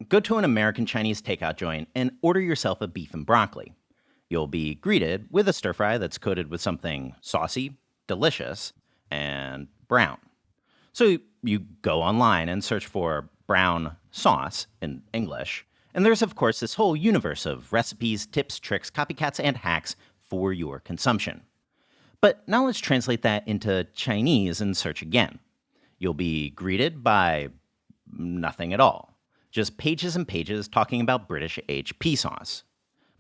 Go to an American Chinese takeout joint and order yourself a beef and broccoli. You'll be greeted with a stir fry that's coated with something saucy, delicious, and brown. So you go online and search for brown sauce in English, and there's, of course, this whole universe of recipes, tips, tricks, copycats, and hacks for your consumption. But now let's translate that into Chinese and search again. You'll be greeted by nothing at all. Just pages and pages talking about British HP sauce.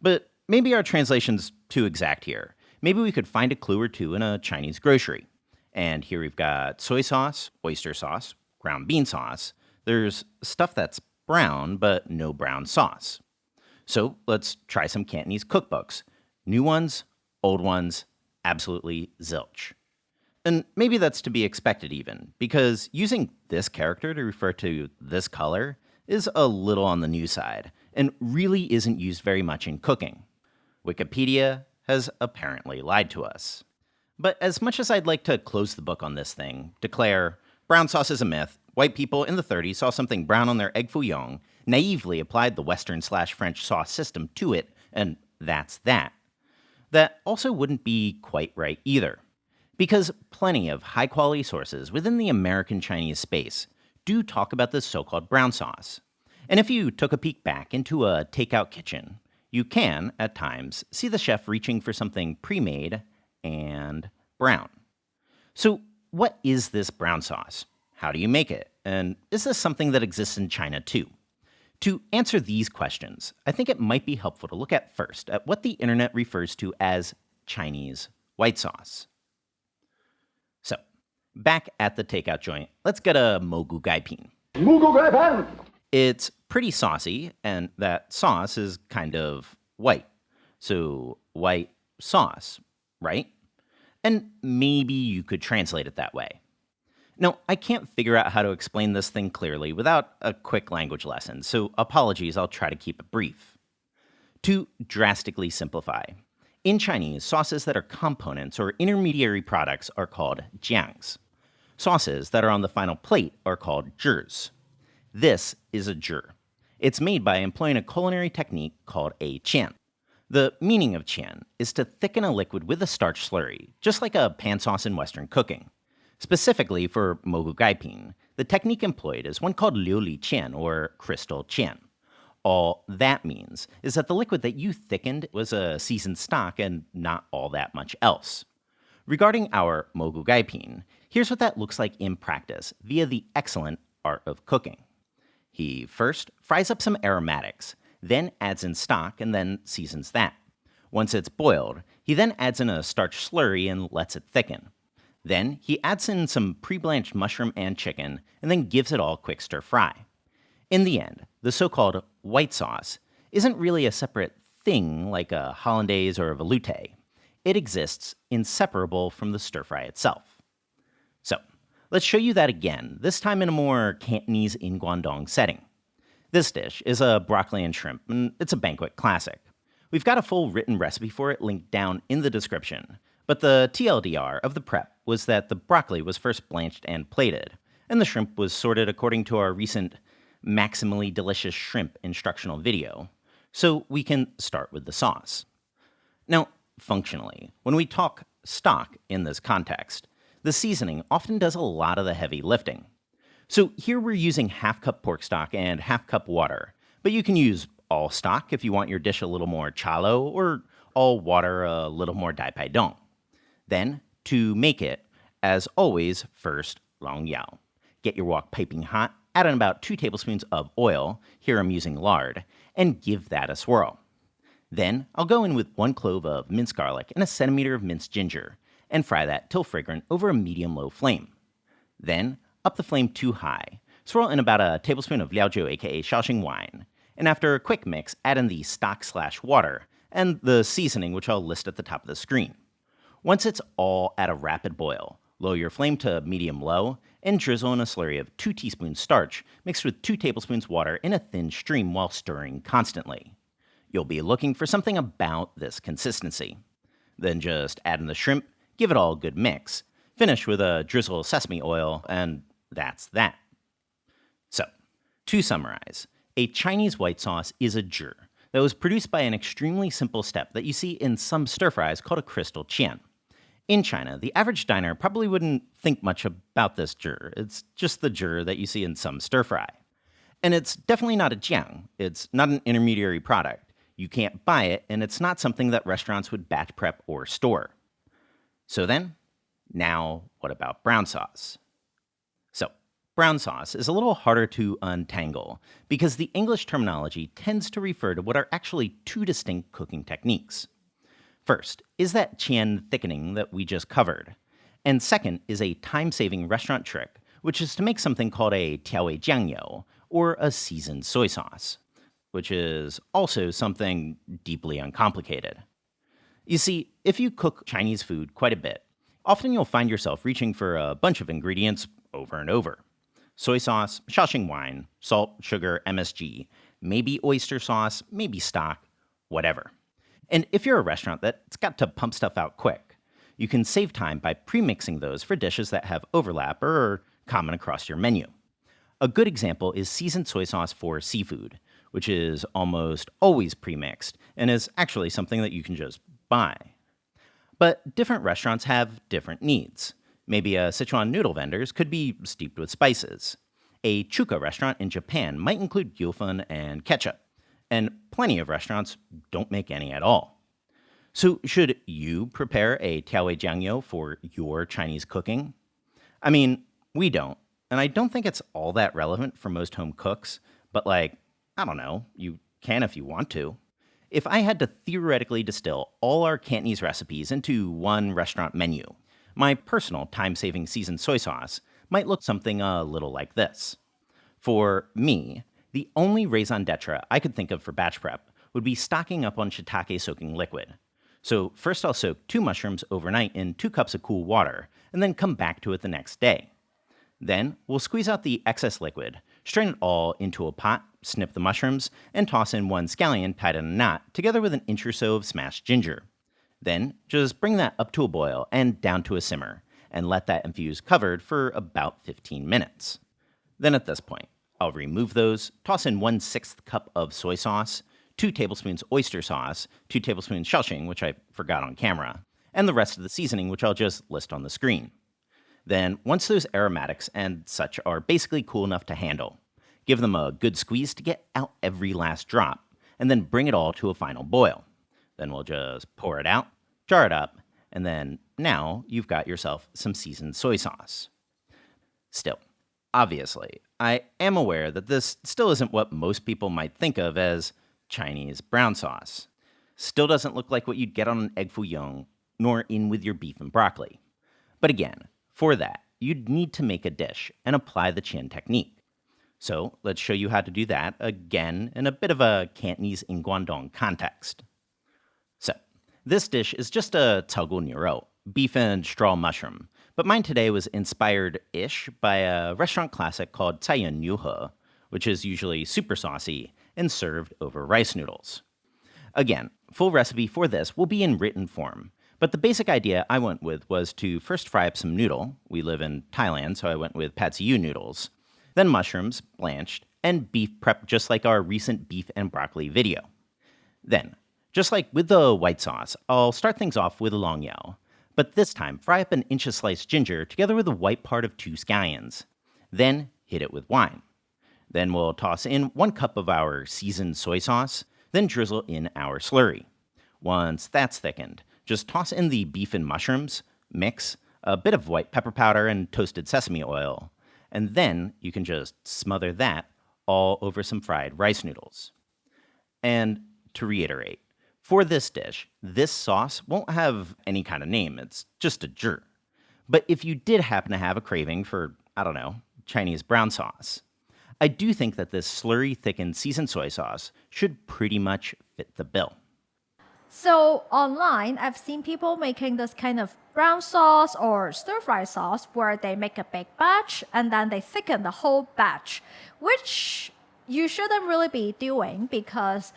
But maybe our translation's too exact here. Maybe we could find a clue or two in a Chinese grocery. And here we've got soy sauce, oyster sauce, ground bean sauce. There's stuff that's brown, but no brown sauce. So let's try some Cantonese cookbooks. New ones, old ones, absolutely zilch. And maybe that's to be expected even, because using this character to refer to this color is a little on the new side, and really isn't used very much in cooking. Wikipedia has apparently lied to us. But as much as I'd like to close the book on this thing, declare, brown sauce is a myth, white people in the 30s saw something brown on their egg fouillon, naively applied the Western/French sauce system to it, and that's that. That also wouldn't be quite right either. Because plenty of high-quality sources within the American Chinese space do talk about this so-called brown sauce. And if you took a peek back into a takeout kitchen, you can, at times, see the chef reaching for something pre-made and brown. So what is this brown sauce? How do you make it? And is this something that exists in China too? To answer these questions, I think it might be helpful to look at first at what the internet refers to as Chinese white sauce. So, back at the takeout joint, let's get a mogu gaipin. Mogu gaipin! It's pretty saucy, and that sauce is kind of white. So, white sauce, right? And maybe you could translate it that way. Now, I can't figure out how to explain this thing clearly without a quick language lesson, so apologies, I'll try to keep it brief. To drastically simplify, in Chinese, sauces that are components or intermediary products are called jiangs. Sauces that are on the final plate are called zhis. This is a zhi. It's made by employing a culinary technique called a qian. The meaning of qian is to thicken a liquid with a starch slurry, just like a pan sauce in Western cooking. Specifically for mogu gaipin, the technique employed is one called liu li qian or crystal qian. All that means is that the liquid that you thickened was a seasoned stock and not all that much else. Regarding our mogu gaipin, here's what that looks like in practice via the excellent art of cooking. He first fries up some aromatics, then adds in stock and then seasons that. Once it's boiled, he then adds in a starch slurry and lets it thicken. Then he adds in some pre-blanched mushroom and chicken and then gives it all a quick stir fry. In the end, the so-called white sauce isn't really a separate thing like a hollandaise or a velouté. It exists inseparable from the stir fry itself. So, let's show you that again, this time in a more Cantonese in Guangdong setting. This dish is a broccoli and shrimp, and it's a banquet classic. We've got a full written recipe for it linked down in the description, but the TLDR of the prep was that the broccoli was first blanched and plated, and the shrimp was sorted according to our recent maximally delicious shrimp instructional video, so we can start with the sauce. Now, functionally, when we talk stock in this context, the seasoning often does a lot of the heavy lifting. So here we're using half cup pork stock and half cup water, but you can use all stock if you want your dish a little more chalo, or all water a little more dai pai dong. Then, to make it, as always, first, long yao. Get your wok piping hot, add in about 2 tablespoons of oil, here I'm using lard, and give that a swirl. Then, I'll go in with 1 clove of minced garlic and a centimeter of minced ginger, and fry that till fragrant over a medium-low flame. Then, up the flame too high, swirl in about a tablespoon of Liaojiu, a.k.a. Shaoxing wine, and after a quick mix, add in the stock/water, and the seasoning which I'll list at the top of the screen. Once it's all at a rapid boil, lower your flame to medium-low, and drizzle in a slurry of 2 teaspoons starch mixed with 2 tablespoons water in a thin stream while stirring constantly. You'll be looking for something about this consistency. Then just add in the shrimp, give it all a good mix, finish with a drizzle of sesame oil, and that's that. So, to summarize, A Chinese white sauce is a zhi that was produced by an extremely simple step that you see in some stir-fries called a crystal qian. In China, the average diner probably wouldn't think much about this zhi. It's just the zhi that you see in some stir-fry. And it's definitely not a jiang. It's not an intermediary product. You can't buy it, and it's not something that restaurants would batch prep or store. So then, now what about brown sauce? So, brown sauce is a little harder to untangle because the English terminology tends to refer to what are actually two distinct cooking techniques. First is that Qian thickening that we just covered. And second is a time-saving restaurant trick, which is to make something called a Liaojiu, or a seasoned soy sauce, which is also something deeply uncomplicated. You see, if you cook Chinese food quite a bit, often you'll find yourself reaching for a bunch of ingredients over and over. Soy sauce, Shaoxing wine, salt, sugar, MSG, maybe oyster sauce, maybe stock, whatever. And if you're a restaurant that's got to pump stuff out quick, you can save time by pre-mixing those for dishes that have overlap or are common across your menu. A good example is seasoned soy sauce for seafood, which is almost always pre-mixed and is actually something that you can just buy. But different restaurants have different needs. Maybe a Sichuan noodle vendor's could be steeped with spices. A chuka restaurant in Japan might include gyufun and ketchup, and plenty of restaurants don't make any at all. So should you prepare a Liaojiu for your Chinese cooking? I mean, we don't, and I don't think it's all that relevant for most home cooks, but I don't know, you can if you want to. If I had to theoretically distill all our Cantonese recipes into one restaurant menu, my personal time-saving seasoned soy sauce might look something a little like this. For me, the only raison d'etre I could think of for batch prep would be stocking up on shiitake soaking liquid. So first I'll soak 2 mushrooms overnight in 2 cups of cool water, and then come back to it the next day. Then we'll squeeze out the excess liquid, strain it all into a pot, snip the mushrooms, and toss in 1 scallion tied in a knot, together with an inch or so of smashed ginger. Then just bring that up to a boil and down to a simmer, and let that infuse covered for about 15 minutes. Then at this point, I'll remove those, toss in 1/6 cup of soy sauce, 2 tablespoons oyster sauce, 2 tablespoons Shaoxing, which I forgot on camera, and the rest of the seasoning, which I'll just list on the screen. Then, once those aromatics and such are basically cool enough to handle, give them a good squeeze to get out every last drop, and then bring it all to a final boil. Then we'll just pour it out, jar it up, and then now you've got yourself some seasoned soy sauce. Still, obviously, I am aware that this still isn't what most people might think of as Chinese brown sauce. Still doesn't look like what you'd get on an egg fouillon, nor in with your beef and broccoli. But again, for that, you'd need to make a dish and apply the Qian technique. So let's show you how to do that, again, in a bit of a Cantonese in Guangdong context. So, this dish is just a taogu niu, beef and straw mushroom, but mine today was inspired-ish by a restaurant classic called Caiyan Niuhe, which is usually super saucy and served over rice noodles. Again, full recipe for this will be in written form, but the basic idea I went with was to first fry up some noodle. We live in Thailand, so I went with pad see ew noodles. Then mushrooms, blanched, and beef prepped just like our recent beef and broccoli video. Then, just like with the white sauce, I'll start things off with a long yao, but this time fry up an inch of sliced ginger together with the white part of 2 scallions. Then hit it with wine. Then we'll toss in 1 cup of our seasoned soy sauce, then drizzle in our slurry. Once that's thickened, just toss in the beef and mushrooms, mix, a bit of white pepper powder and toasted sesame oil, and then you can just smother that all over some fried rice noodles. And to reiterate, for this dish, this sauce won't have any kind of name, it's just a zhi. But if you did happen to have a craving for, I don't know, Chinese brown sauce, I do think that this slurry thickened seasoned soy sauce should pretty much fit the bill. So online, I've seen people making this kind of brown sauce or stir-fry sauce where they make a big batch and then they thicken the whole batch, which you shouldn't really be doing because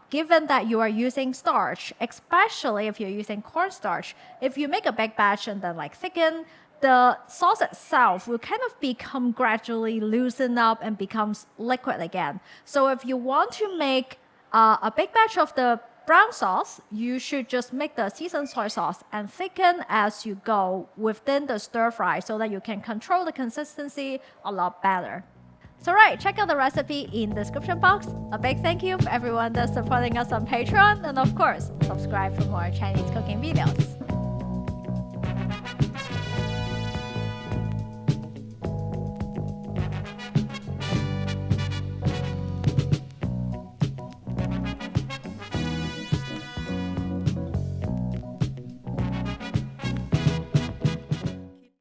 given that you are using starch, especially if you're using cornstarch, if you make a big batch and then thicken, the sauce itself will kind of become gradually loosen up and becomes liquid again. So if you want to make a big batch of the brown sauce, you should just make the seasoned soy sauce and thicken as you go within the stir fry so that you can control the consistency a lot better. So right, check out the recipe in the description box. A big thank you for everyone that's supporting us on Patreon, and of course, subscribe for more Chinese cooking videos.